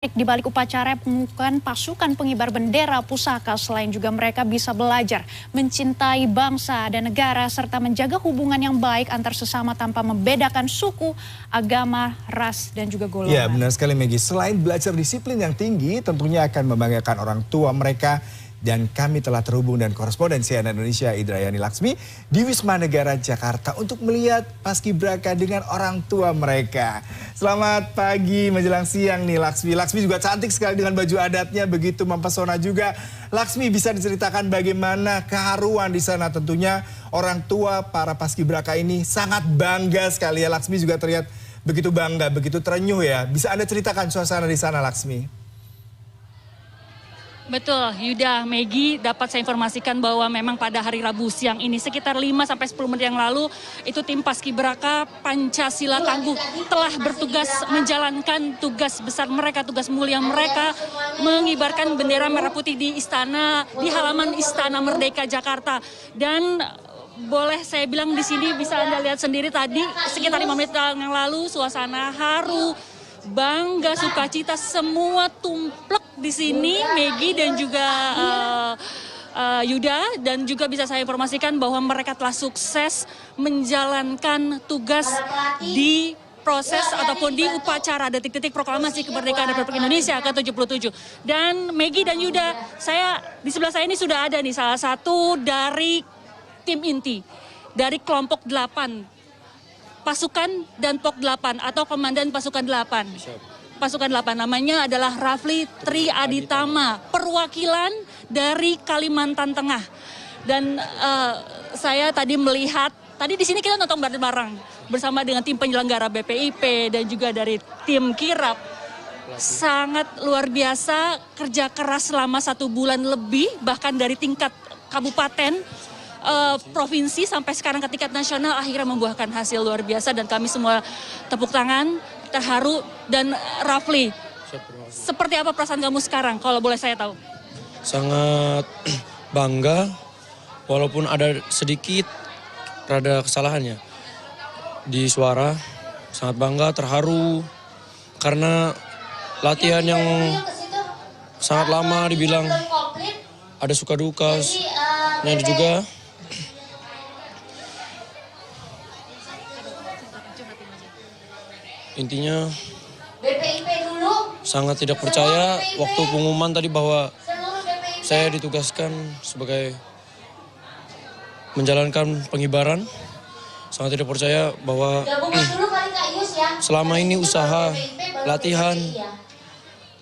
Di balik upacara pengukuhan pasukan pengibar bendera pusaka, selain juga mereka bisa belajar mencintai bangsa dan negara serta menjaga hubungan yang baik antar sesama tanpa membedakan suku, agama, ras dan juga golongan. Ya, benar sekali Maggie. Selain belajar disiplin yang tinggi, tentunya akan membanggakan orang tua mereka. Dan kami telah terhubung dengan koresponden CNN Indonesia Indrayani Laksmi di Wisma Negara Jakarta untuk melihat paskibraka dengan orang tua mereka. Selamat pagi menjelang siang nih Laksmi. Laksmi juga cantik sekali dengan baju adatnya, begitu mempesona juga. Laksmi, bisa diceritakan bagaimana keharuan di sana? Tentunya orang tua para paskibraka ini sangat bangga sekali ya. Laksmi juga terlihat begitu bangga, begitu terenyuh ya. Bisa Anda ceritakan suasana di sana Laksmi? Betul, Yuda, Maggie, dapat saya informasikan bahwa memang pada hari Rabu siang ini sekitar 5-10 menit yang lalu itu tim Paskibraka Pancasila Tangguh telah bertugas menjalankan tugas besar mereka, tugas mulia mereka mengibarkan bendera merah putih di istana, di halaman Istana Merdeka Jakarta. Dan boleh saya bilang di sini bisa Anda lihat sendiri tadi sekitar 5 menit yang lalu suasana haru, bangga, sukacita, semua tumplek di sini, Maggie dan juga Yuda, dan juga bisa saya informasikan bahwa mereka telah sukses menjalankan tugas di proses ataupun di upacara detik-detik proklamasi kemerdekaan Republik Indonesia ke-77. Dan Maggie dan Yuda, di sebelah saya ini sudah ada nih salah satu dari tim inti dari kelompok 8 pasukan dan POK 8 atau Komandan Pasukan 8. Pasukan 8 namanya adalah Rafli Tri Aditama, perwakilan dari Kalimantan Tengah. Dan saya tadi melihat, tadi di sini kita nonton bareng-bareng bersama dengan tim penyelenggara BPIP dan juga dari tim kirap. Sangat luar biasa, kerja keras selama 1 bulan lebih, bahkan dari tingkat kabupaten, provinsi sampai sekarang ke tingkat nasional akhirnya membuahkan hasil luar biasa dan kami semua tepuk tangan, terharu. Dan Rafli, seperti apa perasaan kamu sekarang kalau boleh saya tahu? Sangat bangga walaupun ada sedikit rada kesalahannya di suara. Sangat bangga, terharu karena latihan yang sangat lama dibilang ada suka duka. Nah juga intinya sangat tidak percaya waktu pengumuman tadi bahwa saya ditugaskan sebagai menjalankan pengibaran. Sangat tidak percaya bahwa selama ini usaha, latihan,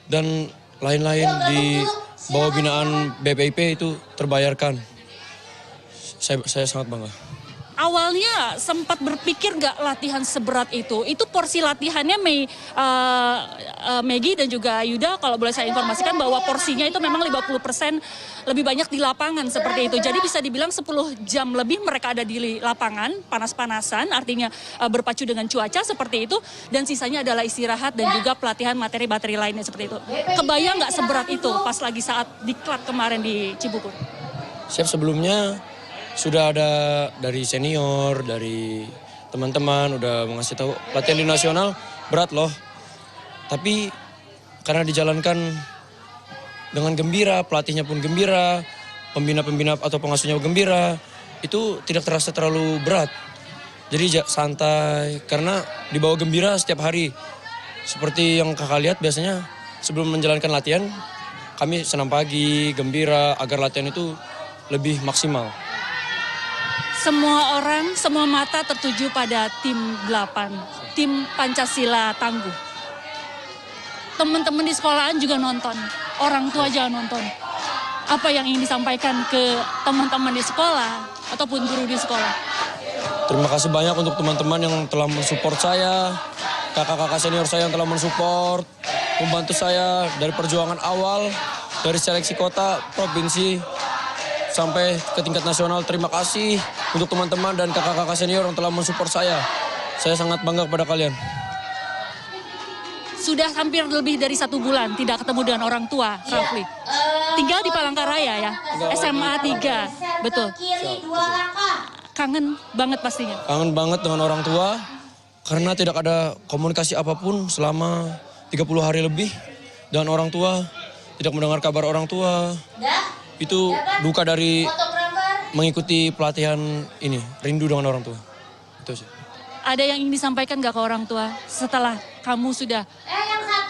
dan lain-lain di bawah binaan BPIP itu terbayarkan. Saya sangat bangga. Awalnya sempat berpikir nggak latihan seberat itu? Itu porsi latihannya Maggie dan juga Yuda, kalau boleh saya informasikan bahwa porsinya itu memang 50% lebih banyak di lapangan seperti itu. Jadi bisa dibilang 10 jam lebih mereka ada di lapangan, panas-panasan, artinya berpacu dengan cuaca seperti itu. Dan sisanya adalah istirahat dan juga pelatihan materi-materi lainnya seperti itu. Kebayang nggak seberat itu pas lagi saat diklat kemarin di Cibubur? Chef, sebelumnya sudah ada dari senior, dari teman-teman udah mengasih tahu latihan di nasional berat loh. Tapi karena dijalankan dengan gembira, pelatihnya pun gembira, pembina-pembina atau pengasuhnya gembira, itu tidak terasa terlalu berat. Jadi santai karena dibawa gembira setiap hari. Seperti yang kakak lihat biasanya sebelum menjalankan latihan, kami senam pagi, gembira agar latihan itu lebih maksimal. Semua orang, semua mata tertuju pada tim 8, tim Pancasila Tangguh. Teman-teman di sekolahan juga nonton, orang tua juga nonton. Apa yang ingin disampaikan ke teman-teman di sekolah ataupun guru di sekolah? Terima kasih banyak untuk teman-teman yang telah mensupport saya, kakak-kakak senior saya yang telah mensupport, membantu saya dari perjuangan awal, dari seleksi kota, provinsi, sampai ke tingkat nasional. Terima kasih untuk teman-teman dan kakak-kakak senior yang telah mensupport saya. Saya sangat bangga kepada kalian. Sudah hampir lebih dari 1 bulan tidak ketemu dengan orang tua, Rafli. Tinggal di Palangkaraya ya, SMA 3, betul. Kangen banget pastinya. Kangen banget dengan orang tua karena tidak ada komunikasi apapun selama 30 hari lebih. dan orang tua, tidak mendengar kabar orang tua. Itu duka dari mengikuti pelatihan ini, rindu dengan orang tua. Itu sih. Ada yang ingin disampaikan nggak ke orang tua setelah kamu sudah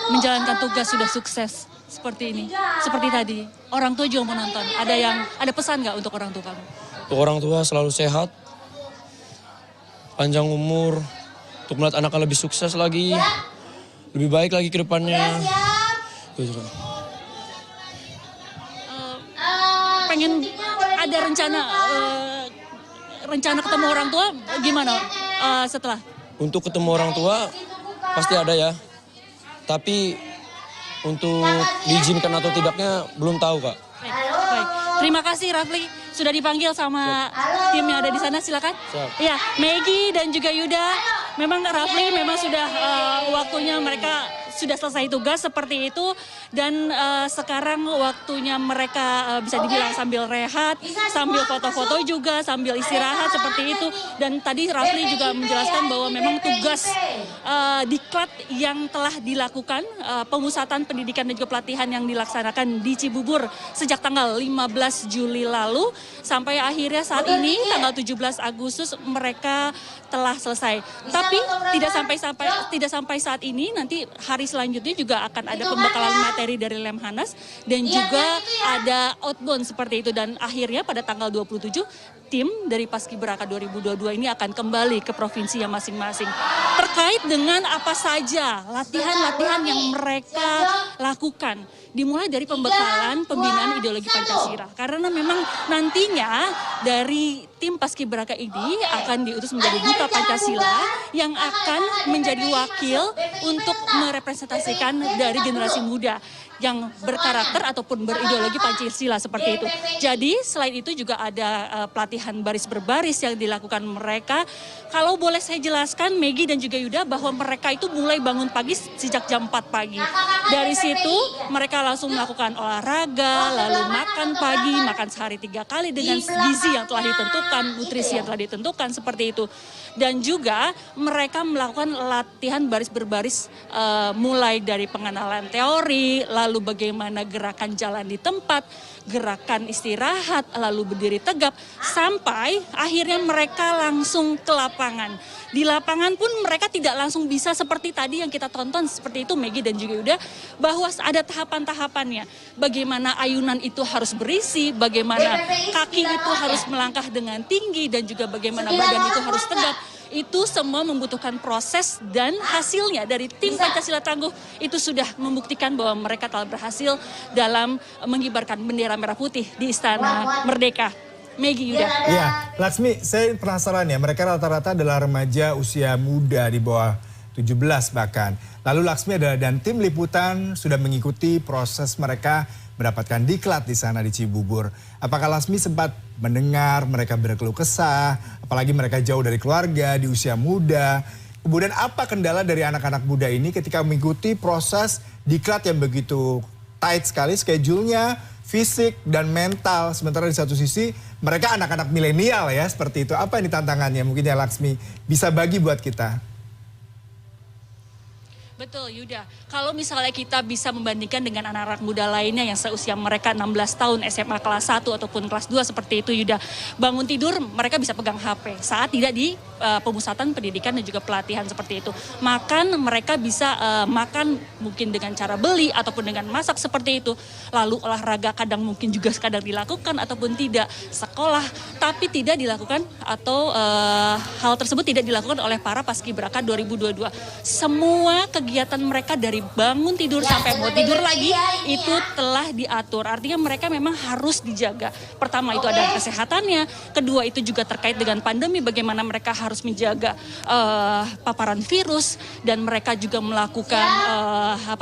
menjalankan tugas, sudah sukses seperti ini, seperti tadi? Orang tua juga menonton. Ada pesan nggak untuk orang tua kamu? Untuk orang tua selalu sehat, panjang umur, untuk melihat anaknya lebih sukses lagi, lebih baik lagi ke depannya. Pengen ada rencana ketemu orang tua gimana setelah? Untuk ketemu orang tua pasti ada ya, tapi untuk diizinkan atau tidaknya belum tahu, Kak. Baik. Terima kasih Rafli sudah dipanggil sama tim yang ada di sana, silakan. Iya, Maggie dan juga Yuda. Memang Rafli memang sudah waktunya mereka sudah selesai tugas seperti itu, dan sekarang waktunya mereka bisa dibilang sambil rehat, sambil foto-foto juga, sambil istirahat seperti itu. Dan tadi Rafli juga menjelaskan bahwa memang tugas diklat yang telah dilakukan, pemusatan pendidikan dan juga pelatihan yang dilaksanakan di Cibubur sejak tanggal 15 Juli lalu sampai akhirnya saat ini tanggal 17 Agustus mereka telah selesai. Tapi tidak sampai saat ini, nanti hari selanjutnya juga akan ada pembekalan materi dari Lemhanas dan juga ada outbound seperti itu, dan akhirnya pada tanggal 27 tim dari Paskibraka 2022 ini akan kembali ke provinsinya masing-masing. Terkait dengan apa saja latihan-latihan yang mereka lakukan, dimulai dari pembekalan pembinaan ideologi Pancasila. Karena memang nantinya dari tim Paskibraka ini akan diutus menjadi duta Pancasila yang akan menjadi wakil untuk merepresentasikan dari generasi muda yang berkarakter ataupun berideologi Pancasila seperti itu. Jadi selain itu juga ada pelatihan baris berbaris yang dilakukan mereka. Kalau boleh saya jelaskan Maggie dan juga Yuda, bahwa mereka itu mulai bangun pagi sejak jam 4 pagi. Dari situ mereka langsung melakukan olahraga, lalu makan pagi, makan sehari 3 kali dengan gizi yang telah ditentukan, nutrisi yang telah ditentukan seperti itu. Dan juga mereka melakukan latihan baris berbaris mulai dari pengenalan teori, lalu bagaimana gerakan jalan di tempat, gerakan istirahat, lalu berdiri tegap, sampai akhirnya mereka langsung ke lapangan. Di lapangan pun mereka tidak langsung bisa seperti tadi yang kita tonton, seperti itu Maggie dan juga Yuda, bahwa ada tahapan-tahapannya. Bagaimana ayunan itu harus berisi, bagaimana kaki itu harus melangkah dengan tinggi, dan juga bagaimana badan itu harus tegap. Itu semua membutuhkan proses, dan hasilnya dari tim Pancasila Tangguh itu sudah membuktikan bahwa mereka telah berhasil dalam mengibarkan bendera merah putih di Istana Merdeka. Maggie, Yuda. Iya, Laksmi, saya penasaran ya, mereka rata-rata adalah remaja usia muda di bawah 17 bahkan. Lalu Laksmi dan tim liputan sudah mengikuti proses mereka mendapatkan diklat di sana di Cibubur. Apakah Laksmi sempat mendengar mereka berkeluh kesah, apalagi mereka jauh dari keluarga di usia muda? Kemudian apa kendala dari anak-anak muda ini ketika mengikuti proses diklat yang begitu tight sekali schedule-nya, fisik dan mental, sementara di satu sisi mereka anak-anak milenial ya seperti itu. Apa ini tantangannya? Mungkin ya Laksmi bisa bagi buat kita. Betul Yuda, kalau misalnya kita bisa membandingkan dengan anak-anak muda lainnya yang seusia mereka 16 tahun SMA kelas 1 ataupun kelas 2 seperti itu Yuda. Bangun tidur mereka bisa pegang HP saat tidak di pemusatan pendidikan dan juga pelatihan seperti itu. Makan mereka bisa makan mungkin dengan cara beli ataupun dengan masak seperti itu. Lalu olahraga kadang mungkin juga sekadar dilakukan ataupun tidak. Sekolah tapi tidak dilakukan atau hal tersebut tidak dilakukan oleh para Paskibraka 2022. Semua kegiatan mereka dari bangun tidur sampai mau tidur lagi itu telah diatur. Artinya mereka memang harus dijaga. Pertama itu ada kesehatannya, kedua itu juga terkait dengan pandemi, bagaimana mereka harus menjaga paparan virus, dan mereka juga melakukan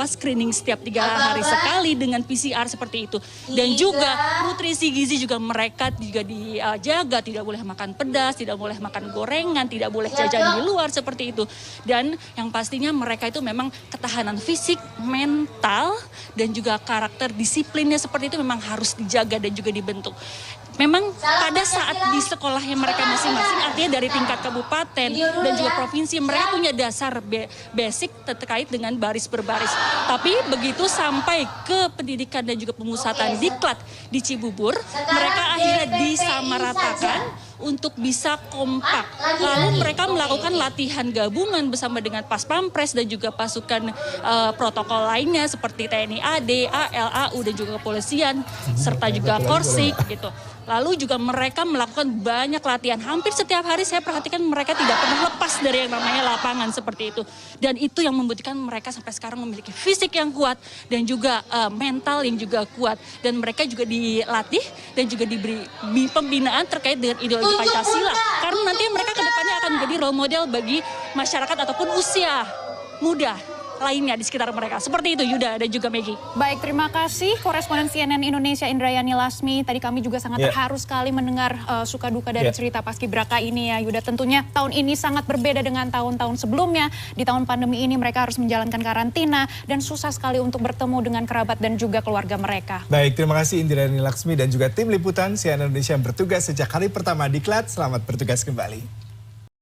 screening setiap 3 hari sekali dengan PCR seperti itu. Dan juga nutrisi gizi juga mereka juga dijaga, tidak boleh makan pedas, tidak boleh makan gorengan, tidak boleh jajan di luar seperti itu. Dan yang pastinya mereka itu memang ketahanan fisik, mental, dan juga karakter disiplinnya seperti itu memang harus dijaga dan juga dibentuk. Memang pada saat di sekolahnya mereka masing-masing, artinya dari tingkat kabupaten dan juga provinsi, mereka punya dasar basic terkait dengan baris berbaris. Tapi begitu sampai ke pendidikan dan juga pemusatan diklat di Cibubur, mereka akhirnya disamaratakan untuk bisa kompak. Lalu mereka melakukan latihan gabungan bersama dengan Pas Pampres dan juga pasukan protokol lainnya seperti TNI AD, AL, AU dan juga kepolisian serta juga Korsik gitu. Lalu juga mereka melakukan banyak latihan. Hampir setiap hari saya perhatikan mereka tidak pernah lepas dari yang namanya lapangan seperti itu. Dan itu yang membuktikan mereka sampai sekarang memiliki fisik yang kuat dan juga mental yang juga kuat. Dan mereka juga dilatih dan juga diberi pembinaan terkait dengan ideologi Pancasila. Karena nanti mereka ke depannya akan menjadi role model bagi masyarakat ataupun usia muda lainnya di sekitar mereka. Seperti itu Yuda dan juga Maggie. Baik, terima kasih koresponden CNN Indonesia Indrayani Laksmi. Tadi kami juga sangat terharu sekali mendengar suka duka dari cerita Paskibraka ini ya Yuda. Tentunya tahun ini sangat berbeda dengan tahun-tahun sebelumnya. Di tahun pandemi ini mereka harus menjalankan karantina dan susah sekali untuk bertemu dengan kerabat dan juga keluarga mereka. Baik, terima kasih Indrayani Laksmi dan juga tim liputan CNN Indonesia yang bertugas sejak hari pertama diklat. Selamat bertugas kembali.